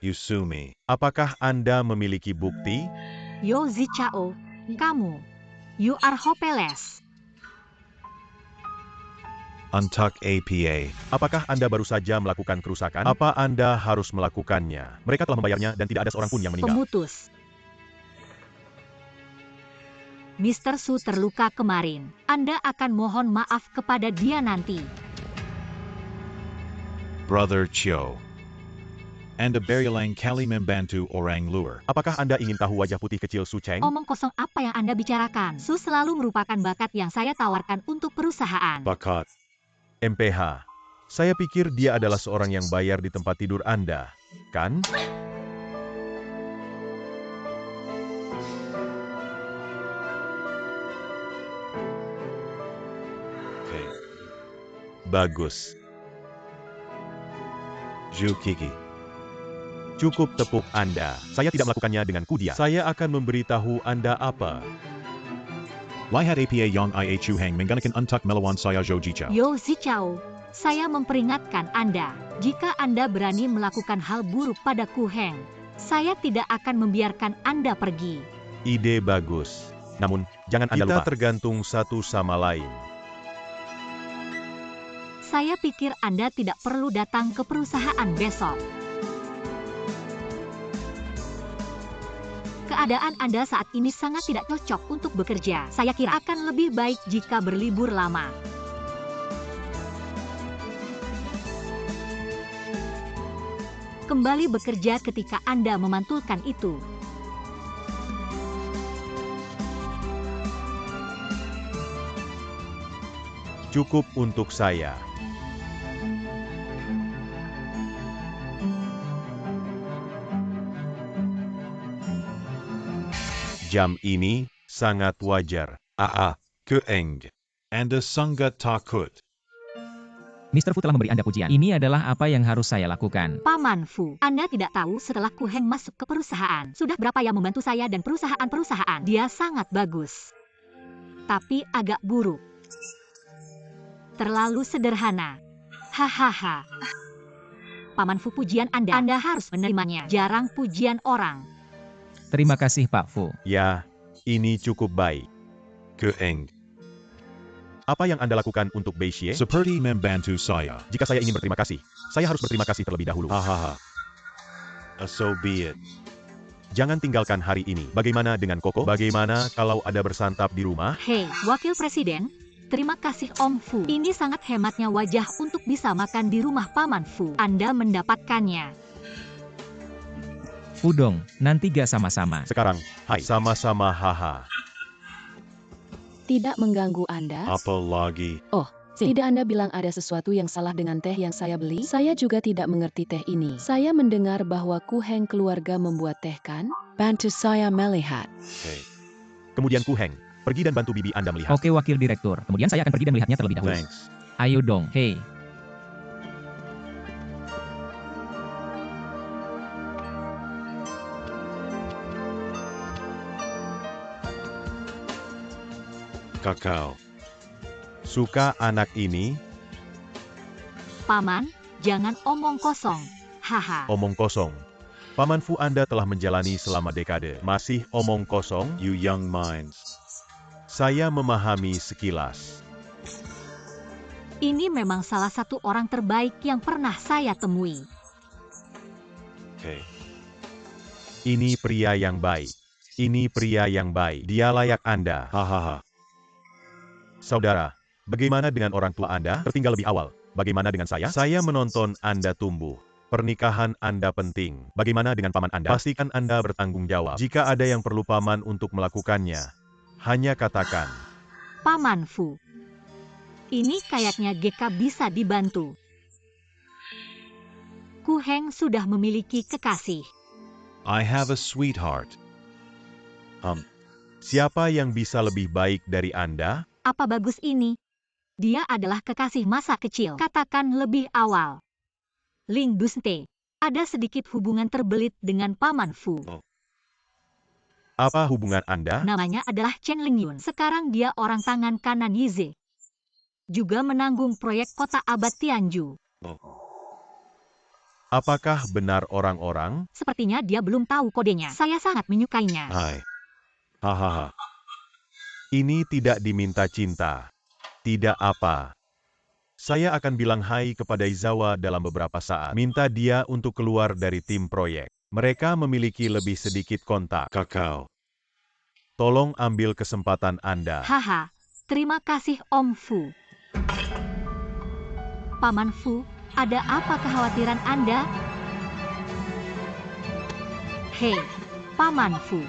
You sue me. Apakah Anda memiliki bukti? Yo Zichao, kamu. You are hopeless. Untuck APA. Apakah Anda baru saja melakukan kerusakan? Apa Anda harus melakukannya? Mereka telah membayarnya dan tidak ada seorang pun yang meninggal. Pemutus. Mr. Su terluka kemarin. Anda akan mohon maaf kepada dia nanti. Brother Chio. Anda berilang kali membantu orang luar. Apakah Anda ingin tahu wajah putih kecil Su Cheng? Omong kosong apa yang Anda bicarakan? Su selalu merupakan bakat yang saya tawarkan untuk perusahaan. Bakat. MPH. Saya pikir dia adalah seorang yang bayar di tempat tidur Anda, kan? Oke. Bagus. Ju Kiki. Cukup tepuk Anda. Saya tidak melakukannya dengan kudia. Saya akan memberitahu Anda apa. Lihat APA yang ia chu hang menggunakan untuck melawan saya Jojicha. Yo Zichao, saya memperingatkan Anda. Jika Anda berani melakukan hal buruk pada Ku Heng, saya tidak akan membiarkan Anda pergi. Ide bagus. Namun, jangan Anda lupa. Kita tergantung satu sama lain. Saya pikir Anda tidak perlu datang ke perusahaan besok. Keadaan Anda saat ini sangat tidak cocok untuk bekerja. Saya kira akan lebih baik jika berlibur lama. Kembali bekerja ketika Anda memantulkan itu. Cukup untuk saya. Jam ini sangat wajar. Keeng. Anda sangat takut. Mr. Fu telah memberi Anda pujian. Ini adalah apa yang harus saya lakukan. Paman Fu, Anda tidak tahu setelah Ku Heng masuk ke perusahaan, sudah berapa yang membantu saya dan perusahaan-perusahaan. Dia sangat bagus. Tapi agak buruk. Terlalu sederhana. Hahaha. Paman Fu, pujian Anda harus menerimanya. Jarang pujian orang. Terima kasih Pak Fu. Ya, ini cukup baik. Keeng. Apa yang Anda lakukan untuk Beixie? Seperti membantu saya. Jika saya ingin berterima kasih, saya harus berterima kasih terlebih dahulu. Hahaha. So be it. Jangan tinggalkan hari ini. Bagaimana dengan Koko? Bagaimana kalau ada bersantap di rumah? Hei, Wakil Presiden. Terima kasih Om Fu. Ini sangat hematnya wajah untuk bisa makan di rumah Paman Fu. Anda mendapatkannya. Udong, nanti gak sama-sama. Sekarang, hai, sama-sama haha. Tidak mengganggu Anda? Apa lagi? Oh, tidak Anda bilang ada sesuatu yang salah dengan teh yang saya beli? Saya juga tidak mengerti teh ini. Saya mendengar bahwa Ku Heng keluarga membuat teh kan? Bantu saya melihat. Okay. Kemudian Ku Heng, pergi dan bantu bibi Anda melihat. Oke Wakil Direktur, kemudian saya akan pergi dan melihatnya terlebih dahulu. Thanks. Ayo dong, hei. Kakao. Suka anak ini? Paman, jangan omong kosong. Haha. Omong kosong. Paman Fu Anda telah menjalani selama dekade. Masih omong kosong? You young minds. Saya memahami sekilas. Ini memang salah satu orang terbaik yang pernah saya temui. Okay. Ini pria yang baik. Ini pria yang baik. Dia layak Anda. Hahaha. Saudara, bagaimana dengan orang tua Anda? Tertinggal lebih awal. Bagaimana dengan saya? Saya menonton Anda tumbuh. Pernikahan Anda penting. Bagaimana dengan paman Anda? Pastikan Anda bertanggung jawab. Jika ada yang perlu paman untuk melakukannya, hanya katakan. Paman Fu. Ini kayaknya GK bisa dibantu. Ku Heng sudah memiliki kekasih. I have a sweetheart. Siapa yang bisa lebih baik dari Anda? Apa bagus ini? Dia adalah kekasih masa kecil. Katakan lebih awal. Ling Duste. Ada sedikit hubungan terbelit dengan Paman Fu. Apa hubungan Anda? Namanya adalah Chen Lingyun. Sekarang dia orang tangan kanan Yize. Juga menanggung proyek kota abad Tianju. Apakah benar orang-orang? Sepertinya dia belum tahu kodenya. Saya sangat menyukainya. Hai. Hahaha. Ini tidak diminta cinta. Tidak apa. Saya akan bilang hai kepada Izawa dalam beberapa saat. Minta dia untuk keluar dari tim proyek. Mereka memiliki lebih sedikit kontak. Kakao. Tolong ambil kesempatan Anda. Haha, terima kasih Om Fu. Paman Fu, ada apa kekhawatiran Anda? Hei, Paman Fu.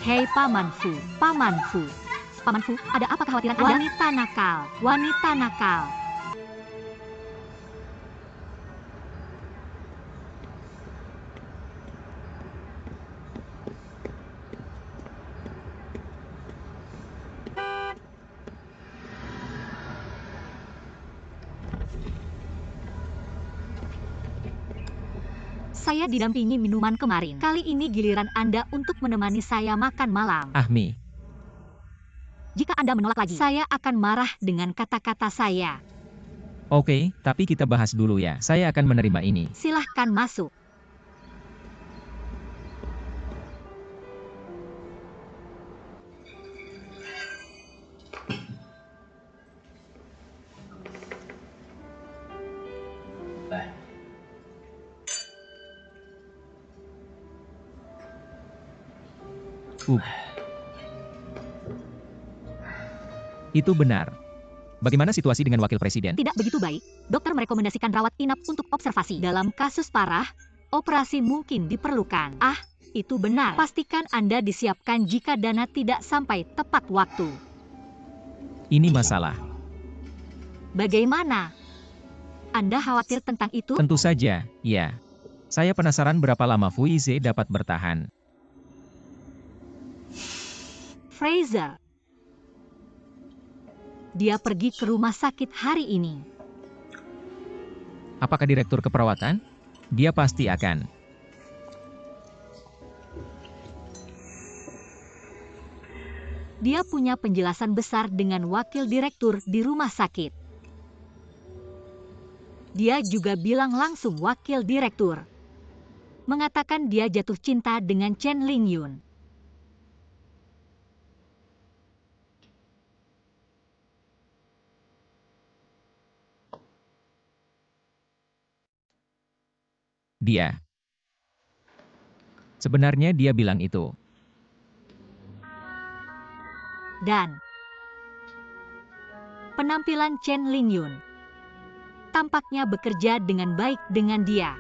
Hei Paman Fu. Paman Fu. Paman Fu, ada apa kekhawatiran Anda? Wanita nakal. Wanita nakal. Saya didampingi minuman kemarin. Kali ini giliran Anda untuk menemani saya makan malam. Ahmi, Jika Anda menolak lagi, saya akan marah dengan kata-kata saya. oke, tapi kita bahas dulu ya. Saya akan menerima ini. Silahkan masuk. Itu benar. Bagaimana situasi dengan wakil presiden? Tidak begitu baik. Dokter merekomendasikan rawat inap untuk observasi. Dalam kasus parah, operasi mungkin diperlukan. Ah, itu benar. Pastikan Anda disiapkan jika dana tidak sampai tepat waktu. Ini masalah. Bagaimana? Anda khawatir tentang itu? Tentu saja, ya. Saya penasaran berapa lama Fuize dapat bertahan. Fraser. Dia pergi ke rumah sakit hari ini. Apakah direktur keperawatan? Dia pasti akan. Dia punya penjelasan besar dengan wakil direktur di rumah sakit. Dia juga bilang langsung wakil direktur. Mengatakan dia jatuh cinta dengan Chen Lingyun. Dia. Sebenarnya dia bilang itu. Dan penampilan Chen Lingyun tampaknya bekerja dengan baik dengan dia.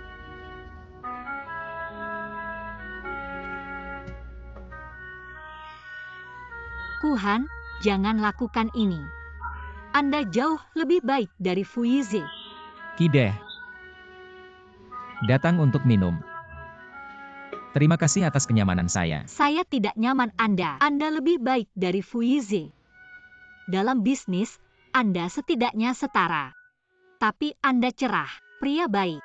Kuhan, jangan lakukan ini. Anda jauh lebih baik dari Fuize. Kideh. Datang untuk minum. Terima kasih atas kenyamanan saya. Saya tidak nyaman Anda. Anda lebih baik dari Fuize. Dalam bisnis, Anda setidaknya setara. Tapi Anda cerah, pria baik.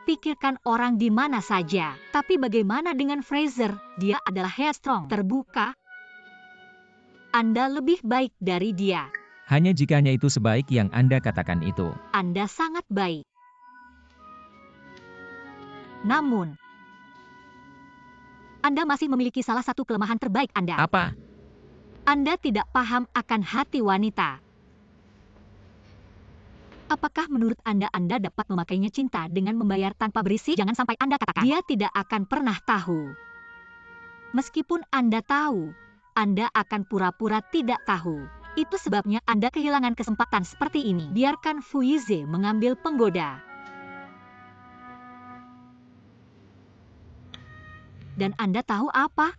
Pikirkan orang di mana saja. Tapi bagaimana dengan Fraser? Dia adalah headstrong, terbuka. Anda lebih baik dari dia. Hanya jikanya itu sebaik yang Anda katakan itu. Anda sangat baik. Namun, Anda masih memiliki salah satu kelemahan terbaik Anda. Apa? Anda tidak paham akan hati wanita. Apakah menurut Anda dapat memakainya cinta dengan membayar tanpa berisik? Jangan sampai Anda katakan. Dia tidak akan pernah tahu. Meskipun Anda tahu, Anda akan pura-pura tidak tahu. Itu sebabnya Anda kehilangan kesempatan seperti ini. Biarkan Fuize mengambil penggoda. Dan Anda tahu apa?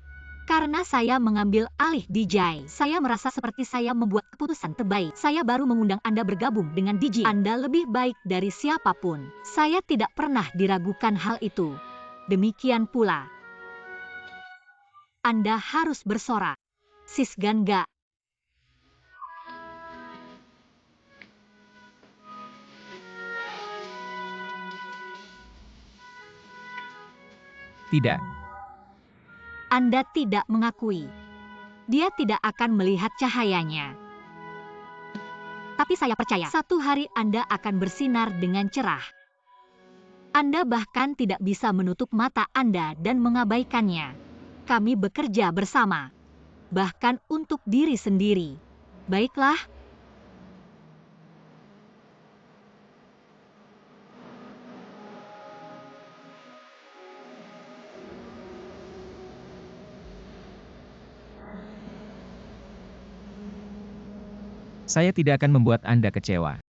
Karena saya mengambil alih DJ, saya merasa seperti saya membuat keputusan terbaik. Saya baru mengundang Anda bergabung dengan DJ. Anda lebih baik dari siapapun. Saya tidak pernah diragukan hal itu. Demikian pula, Anda harus bersorak. Sisganga. Tidak. Anda tidak mengakui. Dia tidak akan melihat cahayanya. Tapi saya percaya, satu hari Anda akan bersinar dengan cerah. Anda bahkan tidak bisa menutup mata Anda dan mengabaikannya. Kami bekerja bersama, bahkan untuk diri sendiri. Baiklah. Saya tidak akan membuat Anda kecewa.